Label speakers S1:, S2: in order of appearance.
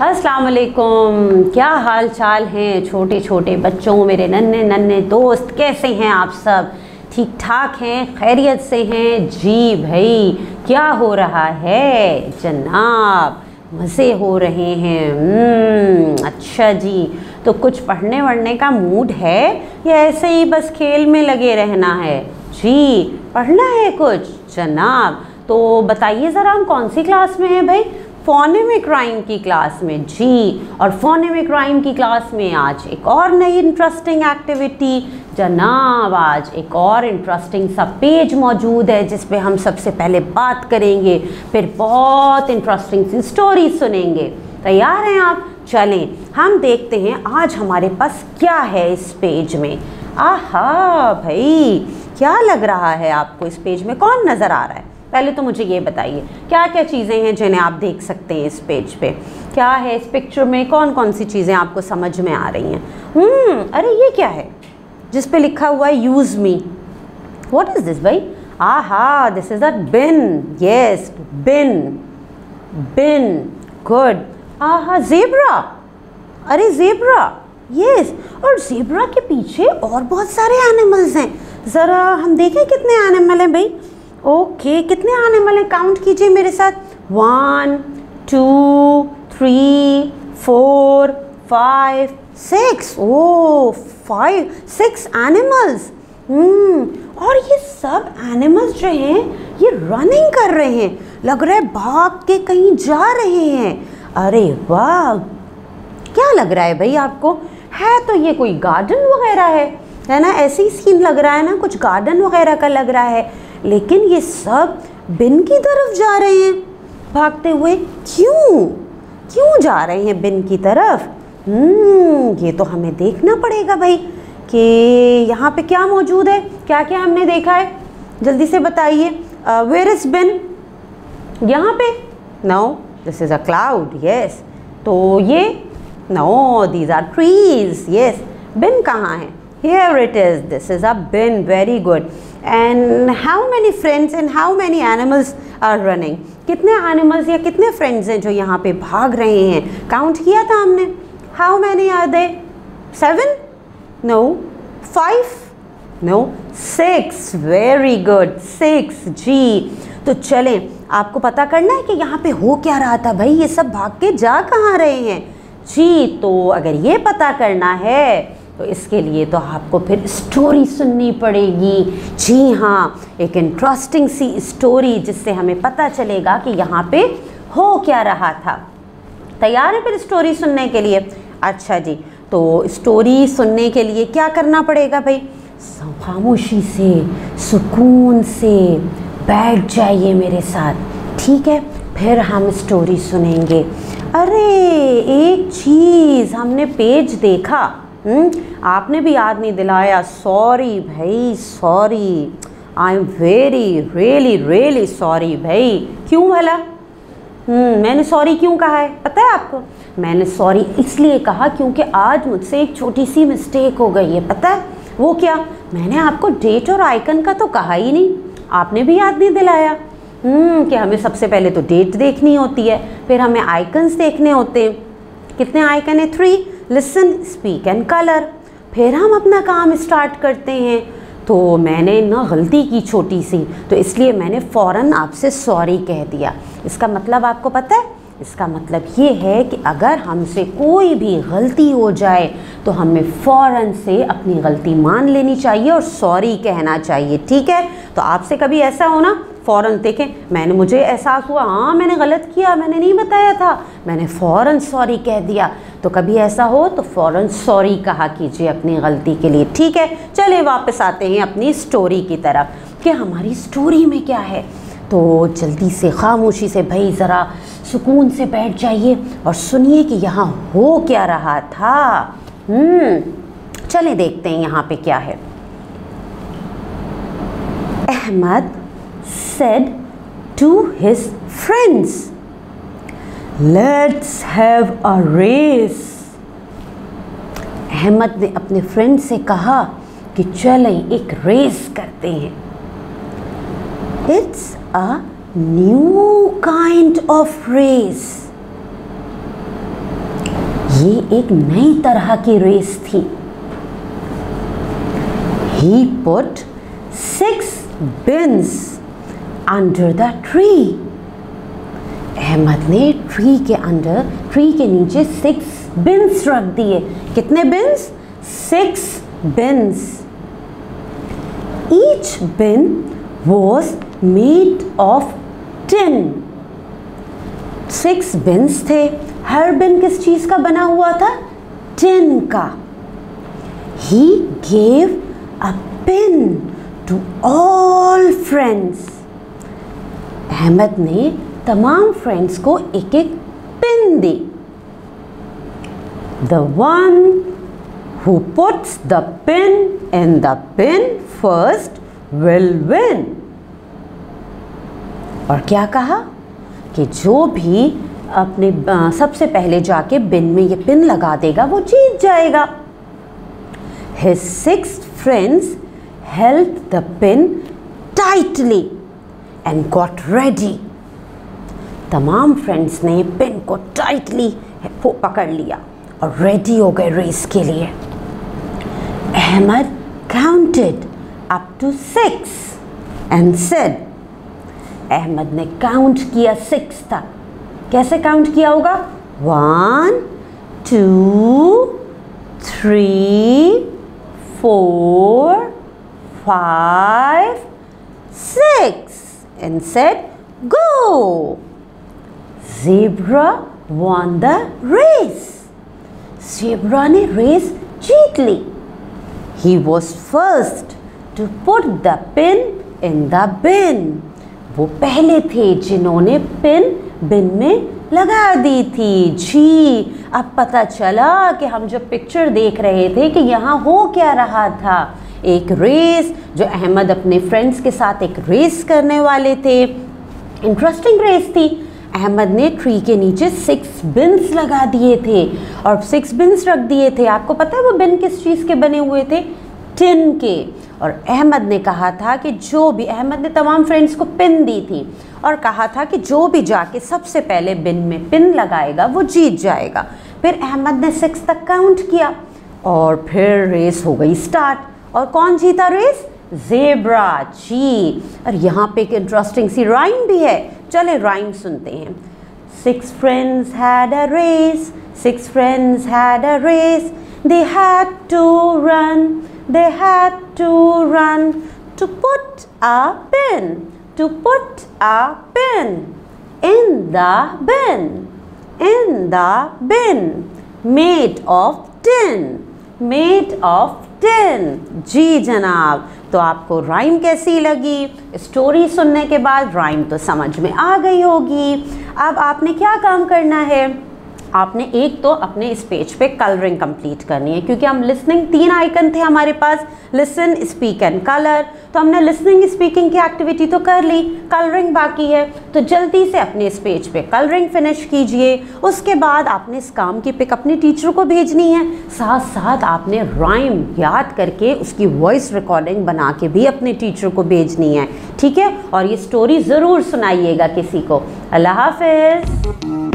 S1: अस्सलाम वालेकुम। क्या हाल चाल हैं छोटे छोटे बच्चों, मेरे नन्हे नन्हे दोस्त, कैसे हैं आप सब? ठीक ठाक हैं, खैरियत से हैं? जी भाई, क्या हो रहा है जनाब? मज़े हो रहे हैं। अच्छा जी, तो कुछ पढ़ने वढ़ने का मूड है या ऐसे ही बस खेल में लगे रहना है? जी, पढ़ना है कुछ जनाब? तो बताइए ज़रा, हम कौन सी क्लास में हैं भाई? फोनेमिक राइम की क्लास में। जी, और फोनेमिक राइम की क्लास में आज एक और नई इंटरेस्टिंग एक्टिविटी जनाब। आज एक और इंटरेस्टिंग सा पेज मौजूद है जिस पे हम सबसे पहले बात करेंगे, फिर बहुत इंटरेस्टिंग सी स्टोरी सुनेंगे। तैयार हैं आप? चलें हम देखते हैं आज हमारे पास क्या है इस पेज में। आहा भाई, क्या लग रहा है आपको? इस पेज में कौन नज़र आ रहा है? पहले तो मुझे ये बताइए क्या क्या चीज़ें हैं जिन्हें आप देख सकते हैं इस पेज पे? क्या है इस पिक्चर में? कौन कौन सी चीज़ें आपको समझ में आ रही हैं? अरे ये क्या है जिस पे लिखा हुआ है use me? What is this भाई? Aha, this is a bin. Yes, bin, bin, good. Aha, zebra. अरे ज़ेब्रा, यस। और ज़ेब्रा के पीछे और बहुत सारे एनिमल्स हैं। ज़रा हम देखें कितने एनिमल हैं भाई। ओके, कितने एनिमल हैं? काउंट कीजिए मेरे साथ। 1 2 3 4 5 6। ओह, 6 एनिमल्स। और ये सब एनिमल्स जो हैं ये रनिंग कर रहे हैं, लग रहा है भाग के कहीं जा रहे हैं। अरे वाह, क्या लग रहा है भाई आपको? है तो ये कोई गार्डन वगैरह है ना? ऐसे ही सीन लग रहा है ना, कुछ गार्डन वगैरह का लग रहा है। लेकिन ये सब बिन की तरफ जा रहे हैं भागते हुए। क्यों जा रहे हैं बिन की तरफ? ये तो हमें देखना पड़ेगा भाई कि यहाँ पे क्या मौजूद है। क्या क्या हमने देखा है, जल्दी से बताइए। Where is bin? यहाँ पे? No, this is a cloud. Yes, तो ये? No, these are trees. Yes, bin कहाँ है? Here it is. This is a bin. Very good. And how many friends and how many animals are running? कितने animals या कितने friends हैं जो यहाँ पे भाग रहे हैं? Count किया था हमने? How many are they? 7? No. 5? No. 6. Very good. 6. जी, तो चलें, आपको पता करना है कि यहाँ पे हो क्या रहा था भाई। ये सब भाग के जा कहाँ रहे हैं? जी, तो अगर ये पता करना है तो इसके लिए तो आपको फिर स्टोरी सुननी पड़ेगी। जी हाँ, एक इंटरेस्टिंग सी स्टोरी जिससे हमें पता चलेगा कि यहाँ पे हो क्या रहा था। तैयार है फिर स्टोरी सुनने के लिए? अच्छा जी, तो स्टोरी सुनने के लिए क्या करना पड़ेगा भाई? खामोशी से, सुकून से बैठ जाइए मेरे साथ, ठीक है? फिर हम स्टोरी सुनेंगे। अरे एक चीज़, हमने पेज देखा, आपने भी याद नहीं दिलाया। सॉरी भाई, sorry. I am really sorry भाई। क्यों भला? मैंने सॉरी क्यों कहा है पता है आपको? मैंने सॉरी इसलिए कहा क्योंकि आज मुझसे एक छोटी सी मिस्टेक हो गई है। पता है वो क्या? मैंने आपको डेट और आइकन का तो कहा ही नहीं, आपने भी याद नहीं दिलाया कि हमें सबसे पहले तो डेट देखनी होती है, फिर हमें आइकन्स देखने होते हैं। कितने आइकन है? 3। Listen, speak and colour. फिर हम अपना काम स्टार्ट करते हैं। तो मैंने ना गलती की छोटी सी, तो इसलिए मैंने फ़ौरन आपसे सॉरी कह दिया। इसका मतलब आपको पता है? इसका मतलब ये है कि अगर हमसे कोई भी गलती हो जाए तो हमें फ़ौरन से अपनी गलती मान लेनी चाहिए और सॉरी कहना चाहिए, ठीक है? तो आपसे कभी ऐसा हो ना, फ़ौरन देखें, मुझे एहसास हुआ, हाँ मैंने गलत किया, मैंने नहीं बताया था, मैंने फ़ौरन सॉरी कह दिया। तो कभी ऐसा हो तो फ़ौरन सॉरी कहा कीजिए अपनी गलती के लिए, ठीक है? चलिए वापस आते हैं अपनी स्टोरी की तरफ कि हमारी स्टोरी में क्या है। तो जल्दी से, खामोशी से भाई, ज़रा सुकून से बैठ जाइए और सुनिए कि यहाँ हो क्या रहा था। चलिए देखते हैं यहाँ पे क्या है। Ahmad said to his friends, let's have a race. Ahmad ने अपने फ्रेंड से कहा कि चलें एक रेस करते हैं। It's a new kind of race. ये एक नई तरह की रेस थी। He put 6 bins under the tree. Ahmad ने ट्री के नीचे 6 बिन्स रख दिए। कितने beans? 6 beans. Each bin was made of tin. 6 beans थे। हर बिन किस चीज का बना हुआ था? टिन का। He gave a pin to all friends. Ahmad ने तमाम फ्रेंड्स को एक एक pin the. The one who puts the pin in the bin first will win. और क्या कहा कि जो भी अपने सबसे पहले जाके बिन में ये पिन लगा देगा वो जीत जाएगा। His 6 friends held the pin tightly and got ready. तमाम फ्रेंड्स ने पिन को टाइटली पकड़ लिया और रेडी हो गए रेस के लिए। Ahmad counted up to 6 and said, Ahmad ने काउंट किया 6 तक। कैसे काउंट किया होगा? 1 2 3 4 5 6 and said, go. Zebra won the race. Zebra ने रेस जीत ली। He was first to put the pin in the bin. वो पहले थे जिन्होंने पिन बिन में लगा दी थी। जी, अब पता चला कि हम जो पिक्चर देख रहे थे कि यहाँ हो क्या रहा था। एक रेस, जो अहमद अपने फ्रेंड्स के साथ एक रेस करने वाले थे। इंटरेस्टिंग रेस थी। अहमद ने ट्री के नीचे 6 बिन्स लगा दिए थे और 6 बिन्स रख दिए थे। आपको पता है वो बिन किस चीज़ के बने हुए थे? टिन के। और अहमद ने कहा था कि अहमद ने तमाम फ्रेंड्स को पिन दी थी और कहा था कि जो भी जाके सबसे पहले बिन में पिन लगाएगा वो जीत जाएगा। फिर अहमद ने 6 तक काउंट किया और फिर रेस हो गई स्टार्ट। और कौन जीता रेस? ज़ेब्रा। जी, और यहाँ पे एक इंटरेस्टिंग सी राइम भी है। चले राइम सुनते हैं। 6 friends had a race, 6 friends had a race. They had to run, they had to run to put a pin, to put a pin in the bin, in the bin made of tin, made of tin. जी जनाब, तो आपको rhyme कैसी लगी? Story सुनने के बाद rhyme तो समझ में आ गई होगी। अब आपने क्या काम करना है? आपने एक तो अपने इस पेज पे कलरिंग कंप्लीट करनी है, क्योंकि हम लिसनिंग 3 आइकन थे हमारे पास, लिसन, स्पीक एंड कलर। तो हमने लिसनिंग स्पीकिंग की एक्टिविटी तो कर ली, कलरिंग बाकी है। तो जल्दी से अपने इस पेज पे कलरिंग फिनिश कीजिए। उसके बाद आपने इस काम की पिक अपने टीचर को भेजनी है। साथ साथ आपने राइम याद करके उसकी वॉइस रिकॉर्डिंग बना के भी अपने टीचर को भेजनी है। ठीक है? और ये स्टोरी ज़रूर सुनाइएगा किसी को। अल्लाह हाफिज़।